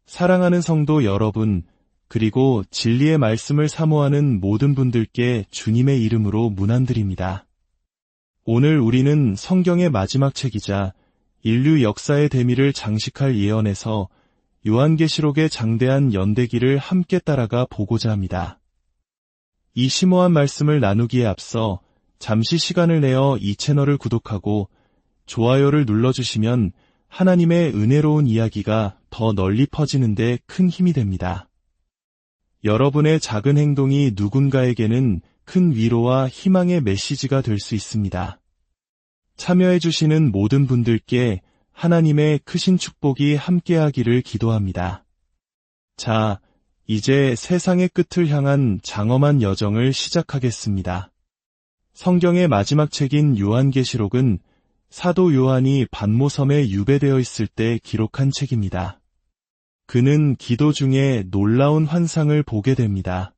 사랑하는 성도 여러분, 그리고 진리의 말씀을 사모하는 모든 분들께 주님의 이름으로 문안드립니다. 오늘 우리는 성경의 마지막 책이자 인류 역사의 대미를 장식할 예언에서 요한계시록의 장대한 연대기를 함께 따라가 보고자 합니다. 이 심오한 말씀을 나누기에 앞서 잠시 시간을 내어 이 채널을 구독하고 좋아요를 눌러주시면 하나님의 은혜로운 이야기가 더 널리 퍼지는 데 큰 힘이 됩니다. 여러분의 작은 행동이 누군가에게는 큰 위로와 희망의 메시지가 될 수 있습니다. 참여해주시는 모든 분들께 하나님의 크신 축복이 함께하기를 기도합니다. 자, 이제 세상의 끝을 향한 장엄한 여정을 시작하겠습니다. 성경의 마지막 책인 요한계시록은 사도 요한이 pat모섬에 유배되어 있을 때 기록한 책입니다. 그는 기도 중에 놀라운 환상을 보게 됩니다.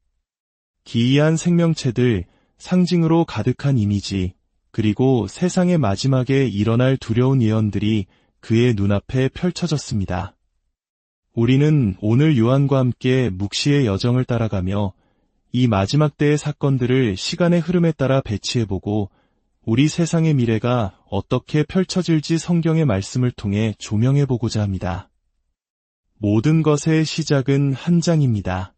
기이한 생명체들, 상징으로 가득한 이미지, 그리고 세상의 마지막에 일어날 두려운 예언들이 그의 눈앞에 펼쳐졌습니다. 우리는 오늘 요한과 함께 묵시의 여정을 따라가며 이 마지막 때의 사건들을 시간의 흐름에 따라 배치해보고 우리 세상의 미래가 어떻게 펼쳐질지 성경의 말씀을 통해 조명해보고자 합니다. 모든 것의 시작은 한 장입니다.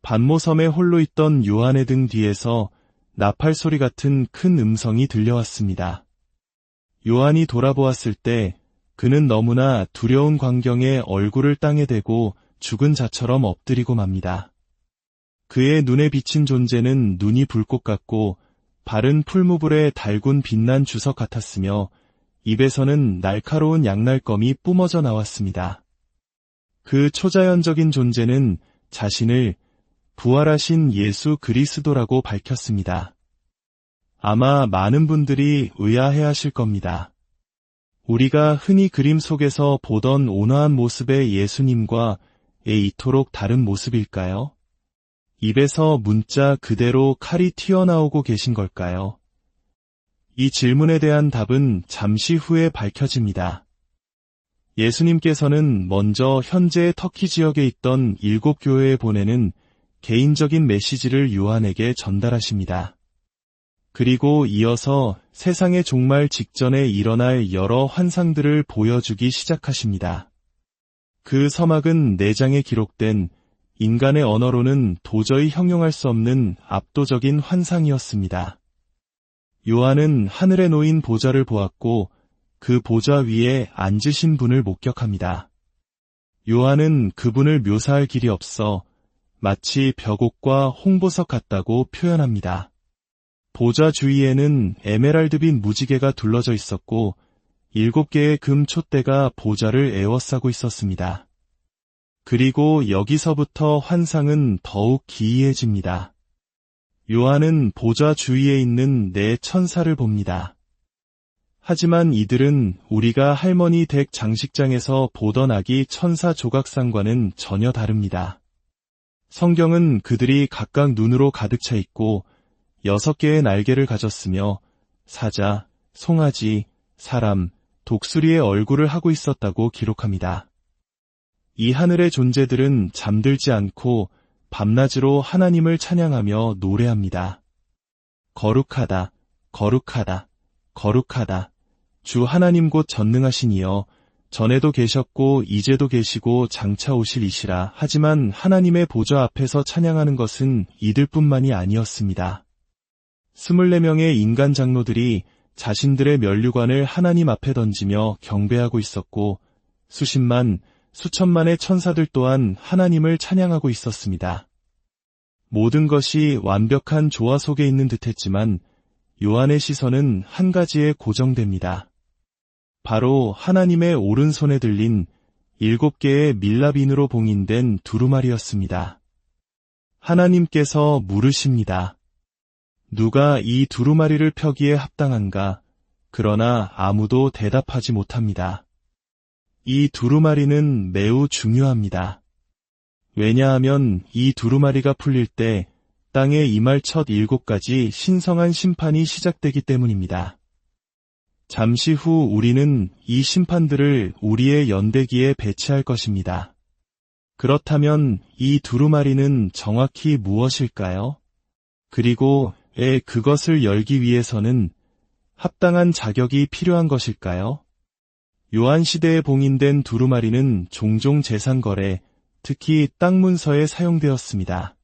pat모섬에 홀로 있던 요한의 등 뒤에서 나팔 소리 같은 큰 음성이 들려왔습니다. 요한이 돌아보았을 때 그는 너무나 두려운 광경에 얼굴을 땅에 대고 죽은 자처럼 엎드리고 맙니다. 그의 눈에 비친 존재는 눈이 불꽃 같고 발은 풀무불에 달군 빛난 주석 같았으며 입에서는 날카로운 양날검이 뿜어져 나왔습니다. 그 초자연적인 존재는 자신을 부활하신 예수 그리스도라고 밝혔습니다. 아마 많은 분들이 의아해하실 겁니다. 우리가 흔히 그림 속에서 보던 온화한 모습의 예수님과 이토록 다른 모습일까요? 입에서 문자 그대로 칼이 튀어나오고 계신 걸까요? 이 질문에 대한 답은 잠시 후에 밝혀집니다. 예수님께서는 먼저 현재의 터키 지역에 있던 7교회에 보내는 개인적인 메시지를 요한에게 전달하십니다. 그리고 이어서 세상의 종말 직전에 일어날 여러 환상들을 보여주기 시작하십니다. 그 서막은 4장에 기록된 인간의 언어로는 도저히 형용할 수 없는 압도적인 환상이었습니다. 요한은 하늘에 놓인 보좌를 보았고 그 보좌 위에 앉으신 분을 목격합니다. 요한은 그분을 묘사할 길이 없어 마치 벽옥과 홍보석 같다고 표현합니다. 보좌 주위에는 에메랄드빛 무지개가 둘러져 있었고 7개의 금 촛대가 보좌를 에워싸고 있었습니다. 그리고 여기서부터 환상은 더욱 기이해집니다. 요한은 보좌 주위에 있는 4 천사를 봅니다. 하지만 이들은 우리가 할머니 댁 장식장에서 보던 아기 천사 조각상과는 전혀 다릅니다. 성경은 그들이 각각 눈으로 가득 차 있고 6개의 날개를 가졌으며 사자, 송아지, 사람, 독수리의 얼굴을 하고 있었다고 기록합니다. 이 하늘의 존재들은 잠들지 않고 밤낮으로 하나님을 찬양하며 노래합니다. 거룩하다, 거룩하다, 거룩하다. 주 하나님 곧 전능하신 이여, 전에도 계셨고 이제도 계시고 장차 오실 이시라. 하지만 하나님의 보좌 앞에서 찬양하는 것은 이들뿐만이 아니었습니다. 24명의 인간 장로들이 자신들의 면류관을 하나님 앞에 던지며 경배하고 있었고 수십만, 수천만의 천사들 또한 하나님을 찬양하고 있었습니다. 모든 것이 완벽한 조화 속에 있는 듯했지만 요한의 시선은 한 가지에 고정됩니다. 바로 하나님의 오른손에 들린 7개의 밀랍인으로 봉인된 두루마리였습니다. 하나님께서 물으십니다. 누가 이 두루마리를 펴기에 합당한가? 그러나 아무도 대답하지 못합니다. 이 두루마리는 매우 중요합니다. 왜냐하면 이 두루마리가 풀릴 때 땅에 임할 첫 7가지 신성한 심판이 시작되기 때문입니다. 잠시 후 우리는 이 심판들을 우리의 연대기에 배치할 것입니다. 그렇다면 이 두루마리는 정확히 무엇일까요? 그리고 왜 그것을 열기 위해서는 합당한 자격이 필요한 것일까요? 요한 시대에 봉인된 두루마리는 종종 재산거래, 특히 땅 문서에 사용되었습니다.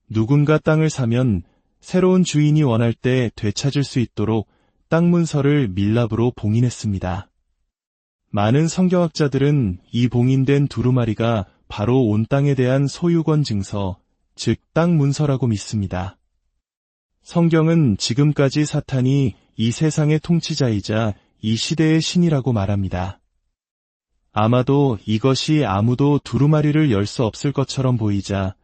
누군가 땅을 사면 새로운 주인이 원할 때 되찾을 수 있도록 땅 문서를 밀랍으로 봉인했습니다. 많은 성경학자들은 이 봉인된 두루마리가 바로 온 땅에 대한 소유권 증서, 즉 땅 문서라고 믿습니다. 성경은 지금까지 사탄이 이 세상의 통치자이자 이 시대의 신이라고 말합니다. 아마도 이것이 아무도 두루마리를 열 수 없을 것처럼 보이자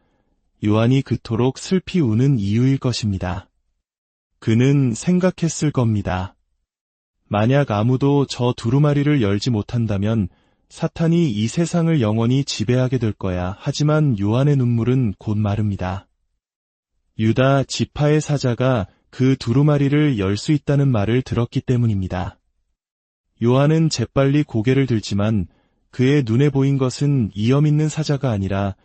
요한이 그토록 슬피 우는 이유일 것입니다. 그는 생각했을 겁니다. 만약 아무도 저 두루마리를 열지 못한다면 사탄이 이 세상을 영원히 지배하게 될 거야. 하지만 요한의 눈물은 곧 마릅니다. 유다 지파의 사자가 그 두루마리를 열 수 있다는 말을 들었기 때문입니다. 요한은 재빨리 고개를 들지만 그의 눈에 보인 것은 이염 있는 사자가 아니라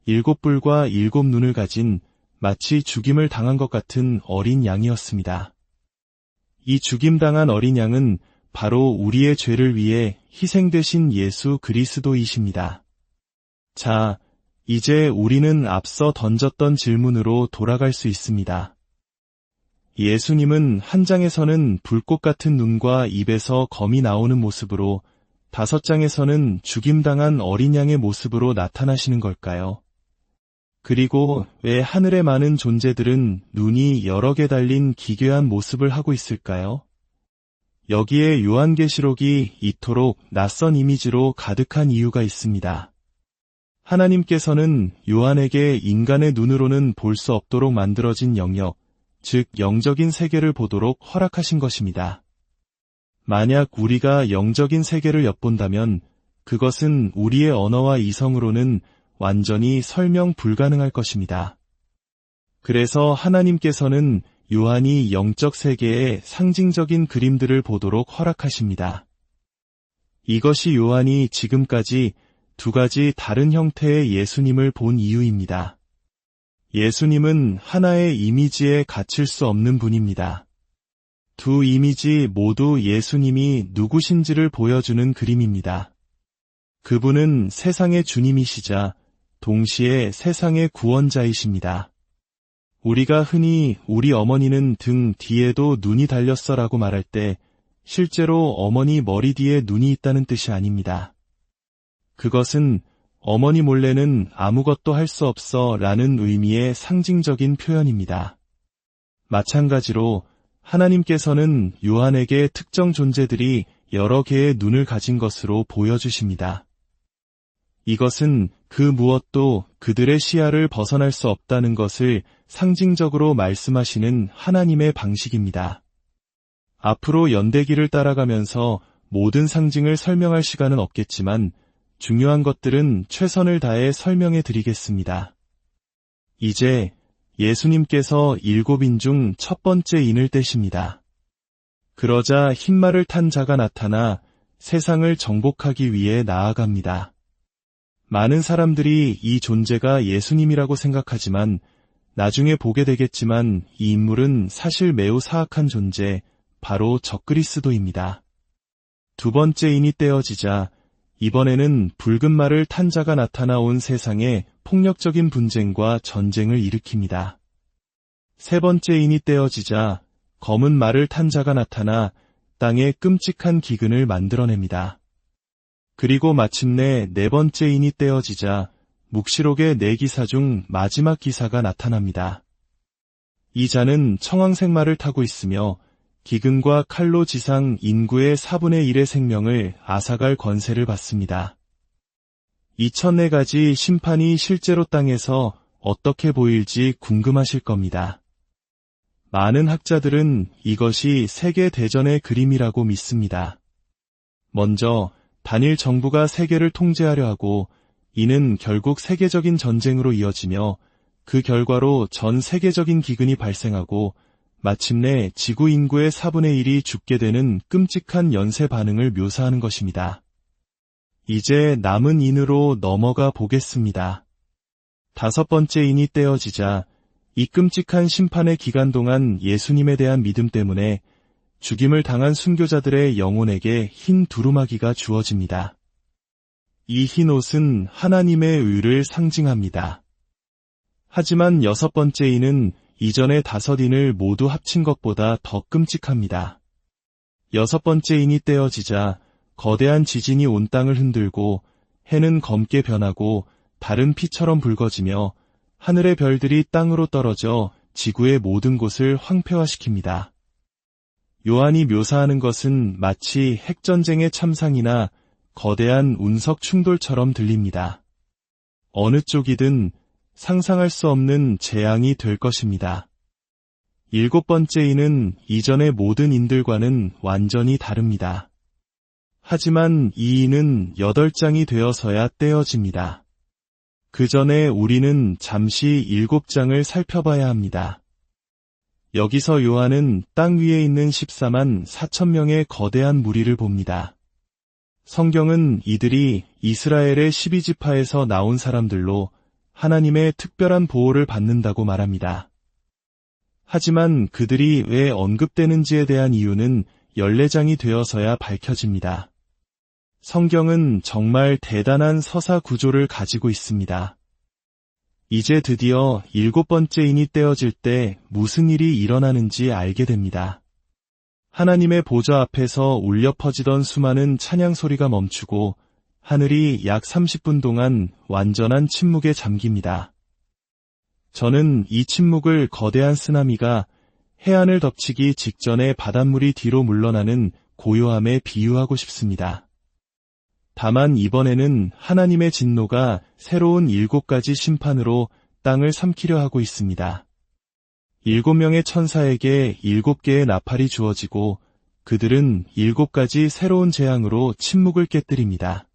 7뿔과 7눈을 가진 마치 죽임을 당한 것 같은 어린 양이었습니다. 이 죽임당한 어린 양은 바로 우리의 죄를 위해 희생되신 예수 그리스도이십니다. 자, 이제 우리는 앞서 던졌던 질문으로 돌아갈 수 있습니다. 예수님은 한 장에서는 불꽃 같은 눈과 입에서 검이 나오는 모습으로 5장에서는 죽임당한 어린 양의 모습으로 나타나시는 걸까요? 그리고 왜 하늘의 많은 존재들은 눈이 여러 개 달린 기괴한 모습을 하고 있을까요? 여기에 요한계시록이 이토록 낯선 이미지로 가득한 이유가 있습니다. 하나님께서는 요한에게 인간의 눈으로는 볼 수 없도록 만들어진 영역, 즉 영적인 세계를 보도록 허락하신 것입니다. 만약 우리가 영적인 세계를 엿본다면 그것은 우리의 언어와 이성으로는 완전히 설명 불가능할 것입니다. 그래서 하나님께서는 요한이 영적 세계의 상징적인 그림들을 보도록 허락하십니다. 이것이 요한이 지금까지 2가지 다른 형태의 예수님을 본 이유입니다. 예수님은 하나의 이미지에 갇힐 수 없는 분입니다. 2 이미지 모두 예수님이 누구신지를 보여주는 그림입니다. 그분은 세상의 주님이시자 동시에 세상의 구원자이십니다. 우리가 흔히 우리 어머니는 등 뒤에도 눈이 달렸어라고 말할 때 실제로 어머니 머리 뒤에 눈이 있다는 뜻이 아닙니다. 그것은 어머니 몰래는 아무것도 할 수 없어 라는 의미의 상징적인 표현입니다. 마찬가지로 하나님께서는 요한에게 특정 존재들이 여러 개의 눈을 가진 것으로 보여주십니다. 이것은 그 무엇도 그들의 시야를 벗어날 수 없다는 것을 상징적으로 말씀하시는 하나님의 방식입니다. 앞으로 연대기를 따라가면서 모든 상징을 설명할 시간은 없겠지만 중요한 것들은 최선을 다해 설명해 드리겠습니다. 이제 예수님께서 7인 중 첫 번째 인을 떼십니다. 그러자 흰말을 탄 자가 나타나 세상을 정복하기 위해 나아갑니다. 많은 사람들이 이 존재가 예수님이라고 생각하지만 나중에 보게 되겠지만 이 인물은 사실 매우 사악한 존재, 바로 적그리스도입니다. 2번째 인이 떼어지자 이번에는 붉은 말을 탄 자가 나타나온 세상에 폭력적인 분쟁과 전쟁을 일으킵니다. 3번째 인이 떼어지자 검은 말을 탄 자가 나타나 땅에 끔찍한 기근을 만들어냅니다. 그리고 마침내 4번째 인이 떼어지자 묵시록의 4기사 중 마지막 기사가 나타납니다. 이 자는 청황색 말을 타고 있으며 기근과 칼로 지상 인구의 4분의 1의 생명을 앗아갈 권세를 받습니다. 2004가지 심판이 실제로 땅에서 어떻게 보일지 궁금하실 겁니다. 많은 학자들은 이것이 세계대전의 그림이라고 믿습니다. 먼저 단일 정부가 세계를 통제하려 하고 이는 결국 세계적인 전쟁으로 이어지며 그 결과로 전 세계적인 기근이 발생하고 마침내 지구 인구의 4분의 1이 죽게 되는 끔찍한 연쇄 반응을 묘사하는 것입니다. 이제 남은 인으로 넘어가 보겠습니다. 5번째 인이 떼어지자 이 끔찍한 심판의 기간 동안 예수님에 대한 믿음 때문에 죽임을 당한 순교자들의 영혼에게 흰 두루마기가 주어집니다. 이 흰 옷은 하나님의 의를 상징합니다. 하지만 6번째 인은 이전의 5인을 모두 합친 것보다 더 끔찍합니다. 6번째 인이 떼어지자 거대한 지진이 온 땅을 흔들고 해는 검게 변하고 달은 피처럼 붉어지며 하늘의 별들이 땅으로 떨어져 지구의 모든 곳을 황폐화시킵니다. 요한이 묘사하는 것은 마치 핵전쟁의 참상이나 거대한 운석 충돌처럼 들립니다. 어느 쪽이든 상상할 수 없는 재앙이 될 것입니다. 7번째 인은 이전의 모든 인들과는 완전히 다릅니다. 하지만 이 인은 8장이 되어서야 떼어집니다. 그 전에 우리는 잠시 7장을 살펴봐야 합니다. 여기서 요한은 땅 위에 있는 14만 4천 명의 거대한 무리를 봅니다. 성경은 이들이 이스라엘의 12지파에서 나온 사람들로 하나님의 특별한 보호를 받는다고 말합니다. 하지만 그들이 왜 언급되는지에 대한 이유는 14장이 되어서야 밝혀집니다. 성경은 정말 대단한 서사 구조를 가지고 있습니다. 이제 드디어 7번째 인이 떼어질 때 무슨 일이 일어나는지 알게 됩니다. 하나님의 보좌 앞에서 울려 퍼지던 수많은 찬양 소리가 멈추고 하늘이 약 30분 동안 완전한 침묵에 잠깁니다. 저는 이 침묵을 거대한 쓰나미가 해안을 덮치기 직전에 바닷물이 뒤로 물러나는 고요함에 비유하고 싶습니다. 다만 이번에는 하나님의 진노가 새로운 7가지 심판으로 땅을 삼키려 하고 있습니다. 7명의 천사에게 7개의 나팔이 주어지고 그들은 7가지 새로운 재앙으로 침묵을 깨뜨립니다.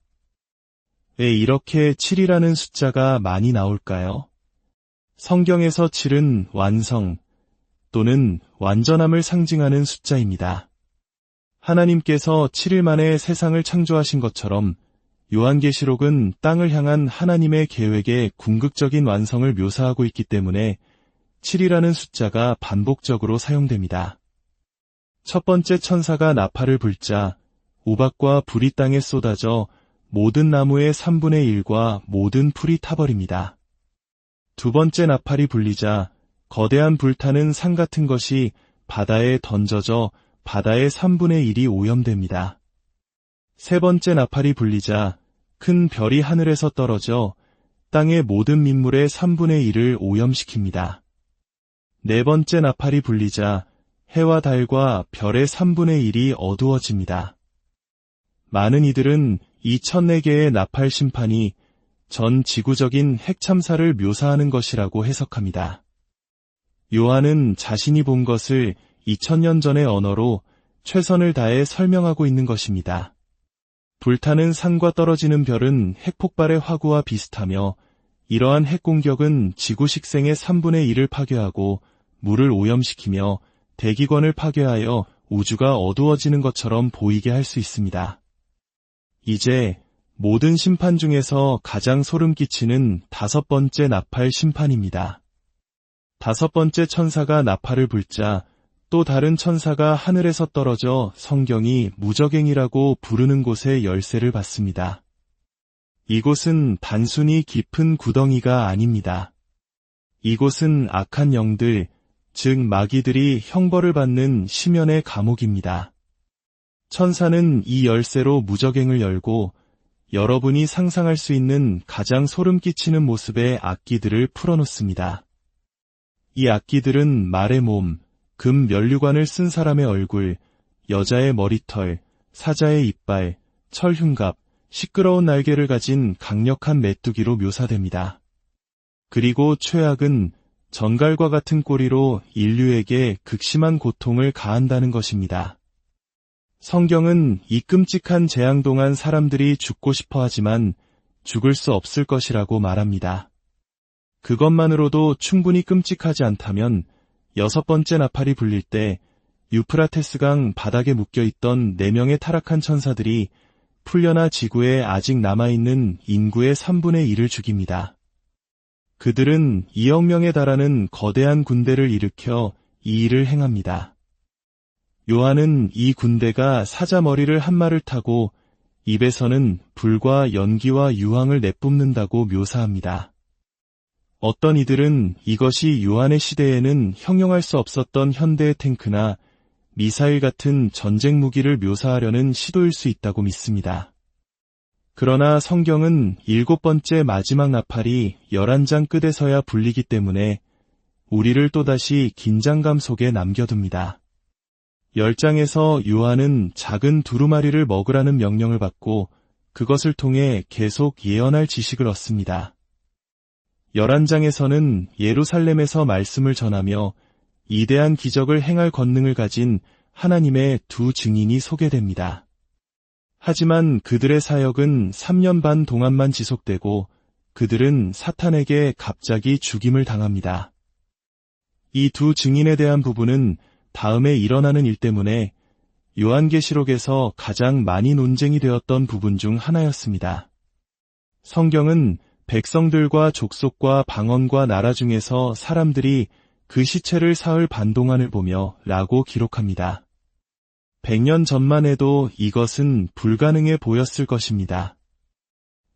왜 이렇게 7이라는 숫자가 많이 나올까요? 성경에서 7은 완성 또는 완전함을 상징하는 숫자입니다. 하나님께서 7일 만에 세상을 창조하신 것처럼 요한계시록은 땅을 향한 하나님의 계획의 궁극적인 완성을 묘사하고 있기 때문에 7이라는 숫자가 반복적으로 사용됩니다. 첫 번째 천사가 나팔을 불자 우박과 불이 땅에 쏟아져 모든 나무의 3분의 1과 모든 풀이 타버립니다. 두 번째 나팔이 불리자 거대한 불타는 산 같은 것이 바다에 던져져 바다의 3분의 1이 오염됩니다. 세 번째 나팔이 불리자 큰 별이 하늘에서 떨어져 땅의 모든 민물의 3분의 1을 오염시킵니다. 네 번째 나팔이 불리자 해와 달과 별의 3분의 1이 어두워집니다. 많은 이들은 이 1004개의 나팔 심판이 전 지구적인 핵 참사를 묘사하는 것이라고 해석합니다. 요한은 자신이 본 것을 2000년 전의 언어로 최선을 다해 설명하고 있는 것입니다. 불타는 산과 떨어지는 별은 핵폭발의 화구와 비슷하며 이러한 핵공격은 지구 식생의 3분의 1을 파괴하고 물을 오염시키며 대기권을 파괴하여 우주가 어두워지는 것처럼 보이게 할 수 있습니다. 이제 모든 심판 중에서 가장 소름 끼치는 5번째 나팔 심판입니다. 5번째 천사가 나팔을 불자 또 다른 천사가 하늘에서 떨어져 성경이 무저갱이라고 부르는 곳에 열쇠를 받습니다. 이곳은 단순히 깊은 구덩이가 아닙니다. 이곳은 악한 영들, 즉 마귀들이 형벌을 받는 심연의 감옥입니다. 천사는 이 열쇠로 무저갱을 열고 여러분이 상상할 수 있는 가장 소름 끼치는 모습의 악기들을 풀어놓습니다. 이 악기들은 말의 몸, 금 면류관을 쓴 사람의 얼굴, 여자의 머리털, 사자의 이빨, 철흉갑, 시끄러운 날개를 가진 강력한 메뚜기로 묘사됩니다. 그리고 최악은 전갈과 같은 꼬리로 인류에게 극심한 고통을 가한다는 것입니다. 성경은 이 끔찍한 재앙 동안 사람들이 죽고 싶어 하지만 죽을 수 없을 것이라고 말합니다. 그것만으로도 충분히 끔찍하지 않다면 6번째 나팔이 불릴 때 유프라테스강 바닥에 묶여있던 4명의 타락한 천사들이 풀려나 지구에 아직 남아있는 인구의 3분의 1을 죽입니다. 그들은 2억 명에 달하는 거대한 군대를 일으켜 이 일을 행합니다. 요한은 이 군대가 사자머리를 한 마를 타고 입에서는 불과 연기와 유황을 내뿜는다고 묘사합니다. 어떤 이들은 이것이 요한의 시대에는 형용할 수 없었던 현대의 탱크나 미사일 같은 전쟁 무기를 묘사하려는 시도일 수 있다고 믿습니다. 그러나 성경은 7번째 마지막 나팔이 11장 끝에서야 불리기 때문에 우리를 또다시 긴장감 속에 남겨둡니다. 10장에서 요한은 작은 두루마리를 먹으라는 명령을 받고 그것을 통해 계속 예언할 지식을 얻습니다. 11장에서는 예루살렘에서 말씀을 전하며 이대한 기적을 행할 권능을 가진 하나님의 두 증인이 소개됩니다. 하지만 그들의 사역은 3년 반 동안만 지속되고 그들은 사탄에게 갑자기 죽임을 당합니다. 이 두 증인에 대한 부분은 다음에 일어나는 일 때문에 요한계시록에서 가장 많이 논쟁이 되었던 부분 중 하나였습니다. 성경은 백성들과 족속과 방언과 나라 중에서 사람들이 그 시체를 사흘 반 동안을 보며 라고 기록합니다. 100년 전만 해도 이것은 불가능해 보였을 것입니다.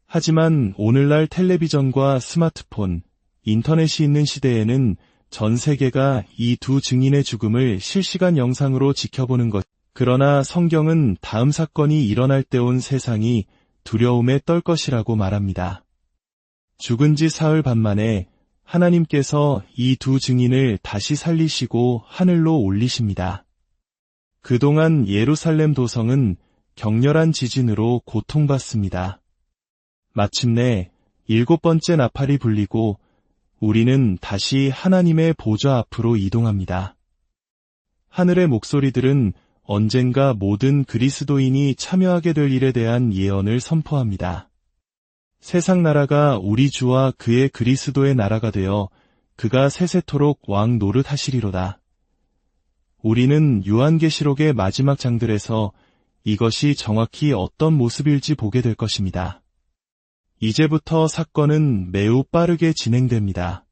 하지만 오늘날 텔레비전과 스마트폰, 인터넷이 있는 시대에는 전 세계가 이 두 증인의 죽음을 실시간 영상으로 지켜보는 것. 그러나 성경은 다음 사건이 일어날 때 온 세상이 두려움에 떨 것이라고 말합니다. 죽은 지 사흘 반 만에 하나님께서 이 두 증인을 다시 살리시고 하늘로 올리십니다. 그동안 예루살렘 도성은 격렬한 지진으로 고통받습니다. 마침내 7번째 나팔이 불리고 우리는 다시 하나님의 보좌 앞으로 이동합니다. 하늘의 목소리들은 언젠가 모든 그리스도인이 참여하게 될 일에 대한 예언을 선포합니다. 세상 나라가 우리 주와 그의 그리스도의 나라가 되어 그가 세세토록 왕 노릇하시리로다. 우리는 요한계시록의 마지막 장들에서 이것이 정확히 어떤 모습일지 보게 될 것입니다. 이제부터 사건은 매우 빠르게 진행됩니다.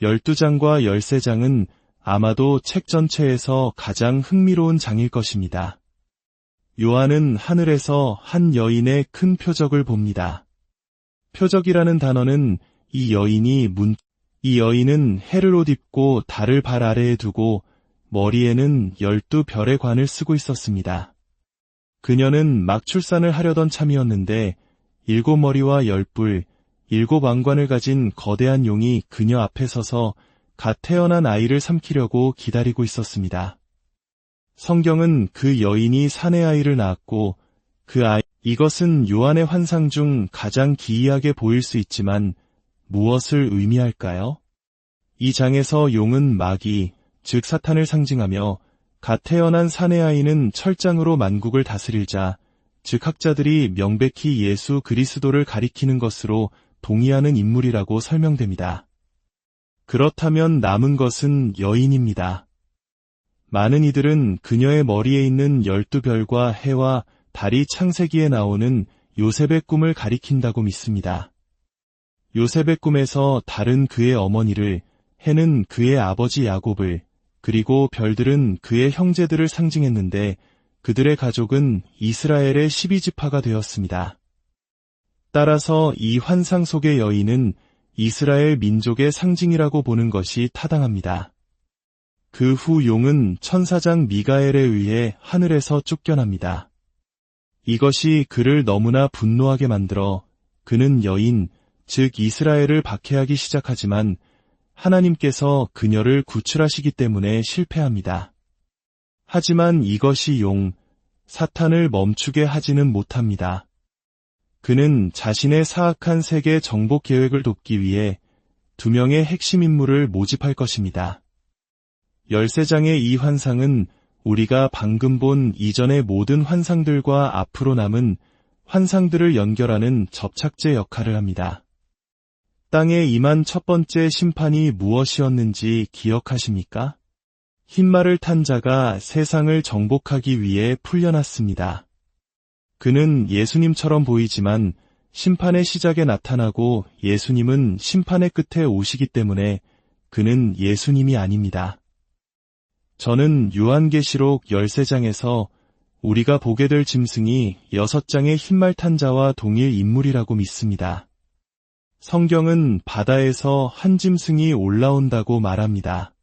12장과 13장은 아마도 책 전체에서 가장 흥미로운 장일 것입니다. 요한은 하늘에서 한 여인의 큰 표적을 봅니다. 표적이라는 단어는 이 여인은 해를 옷 입고 달을 발 아래에 두고 머리에는 12별의 관을 쓰고 있었습니다. 그녀는 막 출산을 하려던 참이었는데 7머리와 10뿔, 7왕관을 가진 거대한 용이 그녀 앞에 서서 갓 태어난 아이를 삼키려고 기다리고 있었습니다. 성경은 그 여인이 사내 아이를 낳았고 이것은 요한의 환상 중 가장 기이하게 보일 수 있지만 무엇을 의미할까요? 이 장에서 용은 마귀, 즉 사탄을 상징하며 갓 태어난 사내 아이는 철장으로 만국을 다스릴 자, 즉 학자들이 명백히 예수 그리스도를 가리키는 것으로 동의하는 인물이라고 설명됩니다. 그렇다면 남은 것은 여인입니다. 많은 이들은 그녀의 머리에 있는 12별과 해와 달이 창세기에 나오는 요셉의 꿈을 가리킨다고 믿습니다. 요셉의 꿈에서 달은 그의 어머니를, 해는 그의 아버지 야곱을, 그리고 별들은 그의 형제들을 상징했는데 그들의 가족은 이스라엘의 12지파가 되었습니다. 따라서 이 환상 속의 여인은 이스라엘 민족의 상징이라고 보는 것이 타당합니다. 그 후 용은 천사장 미가엘에 의해 하늘에서 쫓겨납니다. 이것이 그를 너무나 분노하게 만들어 그는 여인, 즉 이스라엘을 박해하기 시작하지만 하나님께서 그녀를 구출하시기 때문에 실패합니다. 하지만 이것이 사탄을 멈추게 하지는 못합니다. 그는 자신의 사악한 세계 정복 계획을 돕기 위해 2명의 핵심 인물을 모집할 것입니다. 13장의 이 환상은 우리가 방금 본 이전의 모든 환상들과 앞으로 남은 환상들을 연결하는 접착제 역할을 합니다. 땅에 임한 첫 번째 심판이 무엇이었는지 기억하십니까? 흰말을 탄 자가 세상을 정복하기 위해 풀려났습니다. 그는 예수님처럼 보이지만 심판의 시작에 나타나고 예수님은 심판의 끝에 오시기 때문에 그는 예수님이 아닙니다. 저는 요한계시록 13장에서 우리가 보게 될 짐승이 6장의 흰말 탄 자와 동일 인물이라고 믿습니다. 성경은 바다에서 한 짐승이 올라온다고 말합니다.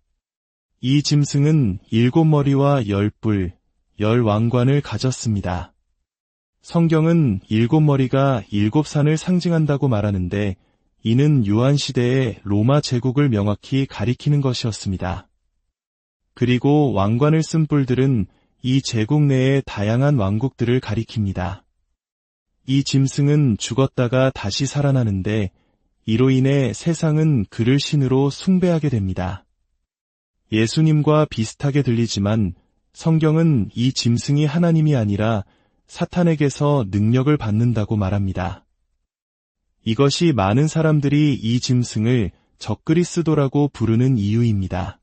이 짐승은 7머리와 10뿔, 10왕관을 가졌습니다. 성경은 7머리가 7산을 상징한다고 말하는데 이는 요한시대의 로마 제국을 명확히 가리키는 것이었습니다. 그리고 왕관을 쓴 뿔들은 이 제국 내의 다양한 왕국들을 가리킵니다. 이 짐승은 죽었다가 다시 살아나는데 이로 인해 세상은 그를 신으로 숭배하게 됩니다. 예수님과 비슷하게 들리지만 성경은 이 짐승이 하나님이 아니라 사탄에게서 능력을 받는다고 말합니다. 이것이 많은 사람들이 이 짐승을 적그리스도라고 부르는 이유입니다.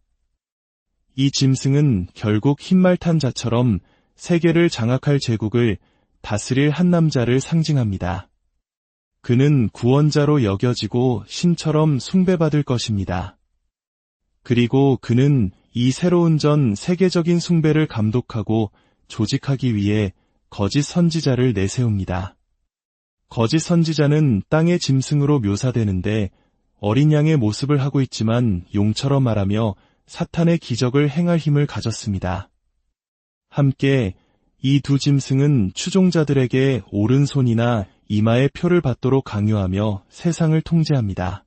이 짐승은 결국 흰말 탄 자처럼 세계를 장악할 제국을 다스릴 한 남자를 상징합니다. 그는 구원자로 여겨지고 신처럼 숭배받을 것입니다. 그리고 그는 이 새로운 전 세계적인 숭배를 감독하고 조직하기 위해 거짓 선지자를 내세웁니다. 거짓 선지자는 땅의 짐승으로 묘사되는데 어린 양의 모습을 하고 있지만 용처럼 말하며 사탄의 기적을 행할 힘을 가졌습니다. 함께 이 두 짐승은 추종자들에게 오른손이나 이마에 표를 받도록 강요하며 세상을 통제합니다.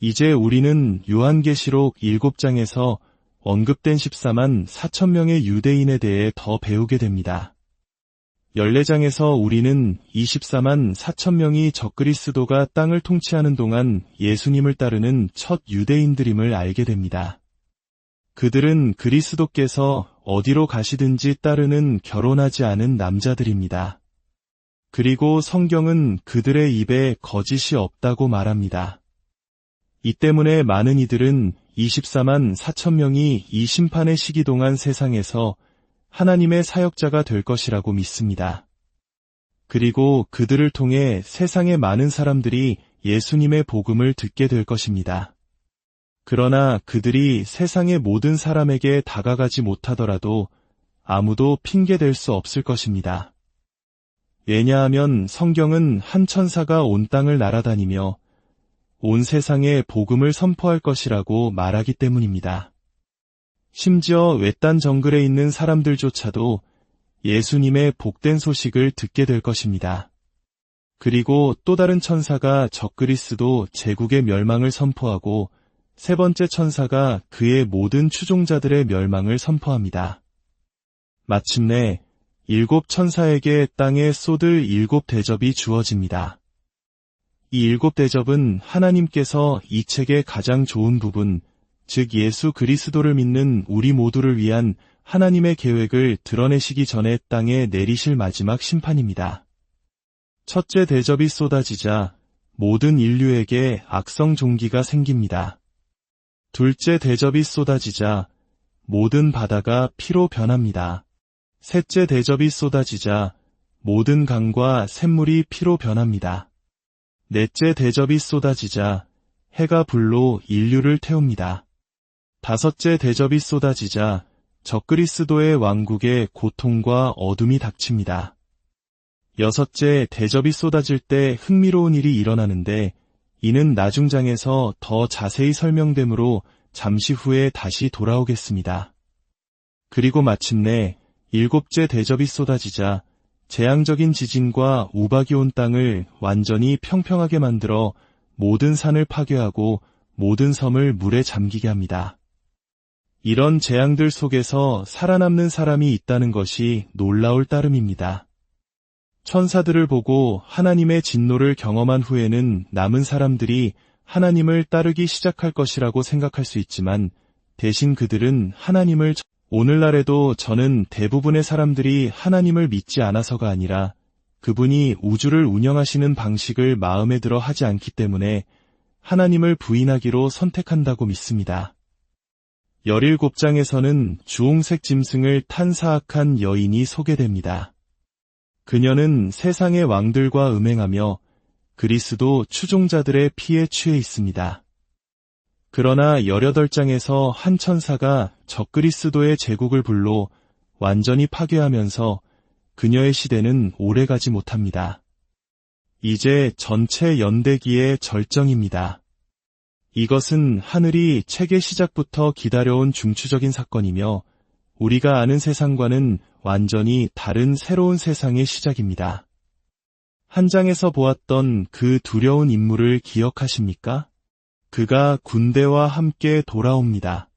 이제 우리는 요한계시록 7장에서 언급된 14만 4천 명의 유대인에 대해 더 배우게 됩니다. 14장에서 우리는 24만 4천 명이 적그리스도가 땅을 통치하는 동안 예수님을 따르는 첫 유대인들임을 알게 됩니다. 그들은 그리스도께서 어디로 가시든지 따르는 결혼하지 않은 남자들입니다. 그리고 성경은 그들의 입에 거짓이 없다고 말합니다. 이 때문에 많은 이들은 24만 4천 명이 이 심판의 시기 동안 세상에서 하나님의 사역자가 될 것이라고 믿습니다. 그리고 그들을 통해 세상의 많은 사람들이 예수님의 복음을 듣게 될 것입니다. 그러나 그들이 세상의 모든 사람에게 다가가지 못하더라도 아무도 핑계댈 수 없을 것입니다. 왜냐하면 성경은 한 천사가 온 땅을 날아다니며 온 세상에 복음을 선포할 것이라고 말하기 때문입니다. 심지어 외딴 정글에 있는 사람들조차도 예수님의 복된 소식을 듣게 될 것입니다. 그리고 또 다른 천사가 적그리스도 제국의 멸망을 선포하고 세 번째 천사가 그의 모든 추종자들의 멸망을 선포합니다. 마침내 7 천사에게 땅에 쏟을 7 대접이 주어집니다. 이 7 대접은 하나님께서 이 책의 가장 좋은 부분, 즉 예수 그리스도를 믿는 우리 모두를 위한 하나님의 계획을 드러내시기 전에 땅에 내리실 마지막 심판입니다. 첫째 대접이 쏟아지자 모든 인류에게 악성 종기가 생깁니다. 둘째 대접이 쏟아지자 모든 바다가 피로 변합니다. 셋째 대접이 쏟아지자 모든 강과 샘물이 피로 변합니다. 넷째 대접이 쏟아지자 해가 불로 인류를 태웁니다. 다섯째 대접이 쏟아지자 적그리스도의 왕국에 고통과 어둠이 닥칩니다. 여섯째 대접이 쏟아질 때 흥미로운 일이 일어나는데 이는 나중장에서 더 자세히 설명되므로 잠시 후에 다시 돌아오겠습니다. 그리고 마침내 7째 대접이 쏟아지자 재앙적인 지진과 우박이 온 땅을 완전히 평평하게 만들어 모든 산을 파괴하고 모든 섬을 물에 잠기게 합니다. 이런 재앙들 속에서 살아남는 사람이 있다는 것이 놀라울 따름입니다. 천사들을 보고 하나님의 진노를 경험한 후에는 남은 사람들이 하나님을 따르기 시작할 것이라고 생각할 수 있지만 대신 그들은 하나님을 오늘날에도 저는 대부분의 사람들이 하나님을 믿지 않아서가 아니라 그분이 우주를 운영하시는 방식을 마음에 들어 하지 않기 때문에 하나님을 부인하기로 선택한다고 믿습니다. 17장에서는 주홍색 짐승을 탄 사악한 여인이 소개됩니다. 그녀는 세상의 왕들과 음행하며 그리스도 추종자들의 피에 취해 있습니다. 그러나 18장에서 한 천사가 적그리스도의 제국을 불로 완전히 파괴하면서 그녀의 시대는 오래가지 못합니다. 이제 전체 연대기의 절정입니다. 이것은 하늘이 책의 시작부터 기다려온 중추적인 사건이며 우리가 아는 세상과는 완전히 다른 새로운 세상의 시작입니다. 한 장에서 보았던 그 두려운 인물을 기억하십니까? 그가 군대와 함께 돌아옵니다.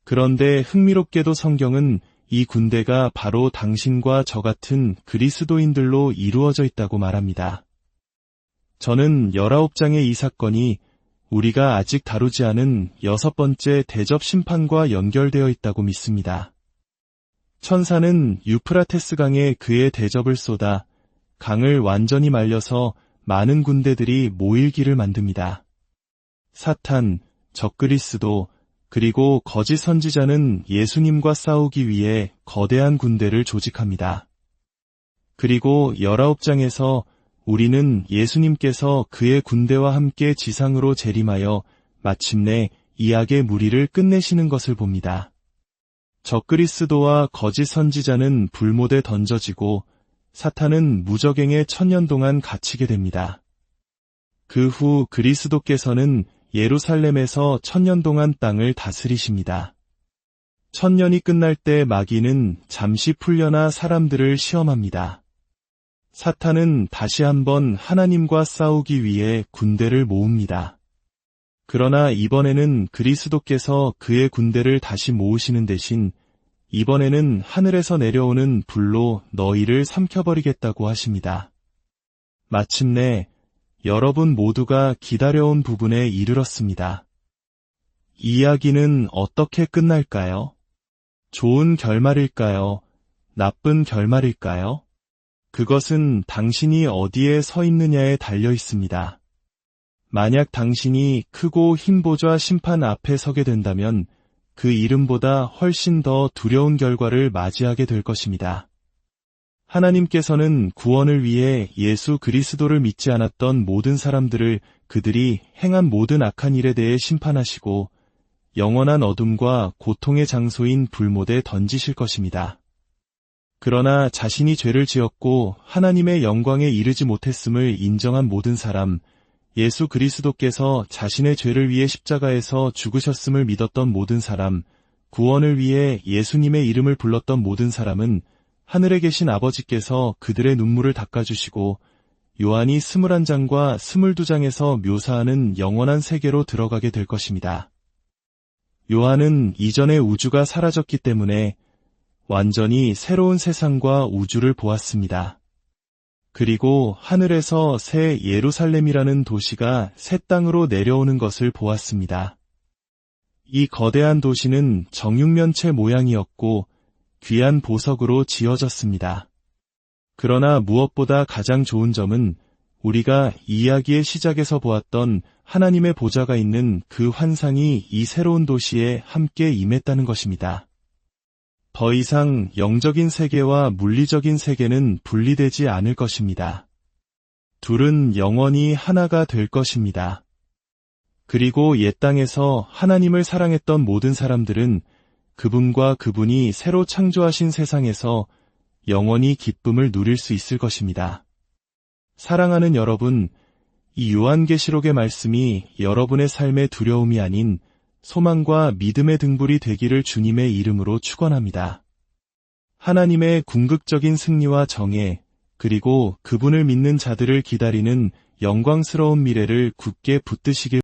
그런데 흥미롭게도 성경은 이 군대가 바로 당신과 저 같은 그리스도인들로 이루어져 있다고 말합니다. 저는 19장의 이 사건이 우리가 아직 다루지 않은 6번째 대접 심판과 연결되어 있다고 믿습니다. 천사는 유프라테스 강에 그의 대접을 쏟아 강을 완전히 말려서 많은 군대들이 모일 길을 만듭니다. 사탄, 적그리스도, 그리고 거짓 선지자는 예수님과 싸우기 위해 거대한 군대를 조직합니다. 그리고 19장에서 우리는 예수님께서 그의 군대와 함께 지상으로 재림하여 마침내 이 악의 무리를 끝내시는 것을 봅니다. 적그리스도와 거짓 선지자는 불못에 던져지고 사탄은 무적행에 1000년 동안 갇히게 됩니다. 그 후 그리스도께서는 예루살렘에서 1000년 동안 땅을 다스리십니다. 1000년이 끝날 때 마귀는 잠시 풀려나 사람들을 시험합니다. 사탄은 다시 한번 하나님과 싸우기 위해 군대를 모읍니다. 그러나 이번에는 그리스도께서 그의 군대를 다시 모으시는 대신 이번에는 하늘에서 내려오는 불로 너희를 삼켜버리겠다고 하십니다. 마침내 여러분 모두가 기다려온 부분에 이르렀습니다. 이야기는 어떻게 끝날까요? 좋은 결말일까요? 나쁜 결말일까요? 그것은 당신이 어디에 서 있느냐에 달려 있습니다. 만약 당신이 크고 흰 보좌 심판 앞에 서게 된다면 그 이름보다 훨씬 더 두려운 결과를 맞이하게 될 것입니다. 하나님께서는 구원을 위해 예수 그리스도를 믿지 않았던 모든 사람들을 그들이 행한 모든 악한 일에 대해 심판하시고 영원한 어둠과 고통의 장소인 불못에 던지실 것입니다. 그러나 자신이 죄를 지었고 하나님의 영광에 이르지 못했음을 인정한 모든 사람, 예수 그리스도께서 자신의 죄를 위해 십자가에서 죽으셨음을 믿었던 모든 사람, 구원을 위해 예수님의 이름을 불렀던 모든 사람은 하늘에 계신 아버지께서 그들의 눈물을 닦아주시고 요한이 21장과 22장에서 묘사하는 영원한 세계로 들어가게 될 것입니다. 요한은 이전의 우주가 사라졌기 때문에 완전히 새로운 세상과 우주를 보았습니다. 그리고 하늘에서 새 예루살렘이라는 도시가 새 땅으로 내려오는 것을 보았습니다. 이 거대한 도시는 정육면체 모양이었고 귀한 보석으로 지어졌습니다. 그러나 무엇보다 가장 좋은 점은 우리가 이야기의 시작에서 보았던 하나님의 보좌가 있는 그 환상이 이 새로운 도시에 함께 임했다는 것입니다. 더 이상 영적인 세계와 물리적인 세계는 분리되지 않을 것입니다. 둘은 영원히 하나가 될 것입니다. 그리고 옛 땅에서 하나님을 사랑했던 모든 사람들은 그분과 그분이 새로 창조하신 세상에서 영원히 기쁨을 누릴 수 있을 것입니다. 사랑하는 여러분, 이 요한계시록의 말씀이 여러분의 삶의 두려움이 아닌 소망과 믿음의 등불이 되기를 주님의 이름으로 축원합니다. 하나님의 궁극적인 승리와 정애, 그리고 그분을 믿는 자들을 기다리는 영광스러운 미래를 굳게 붙드시길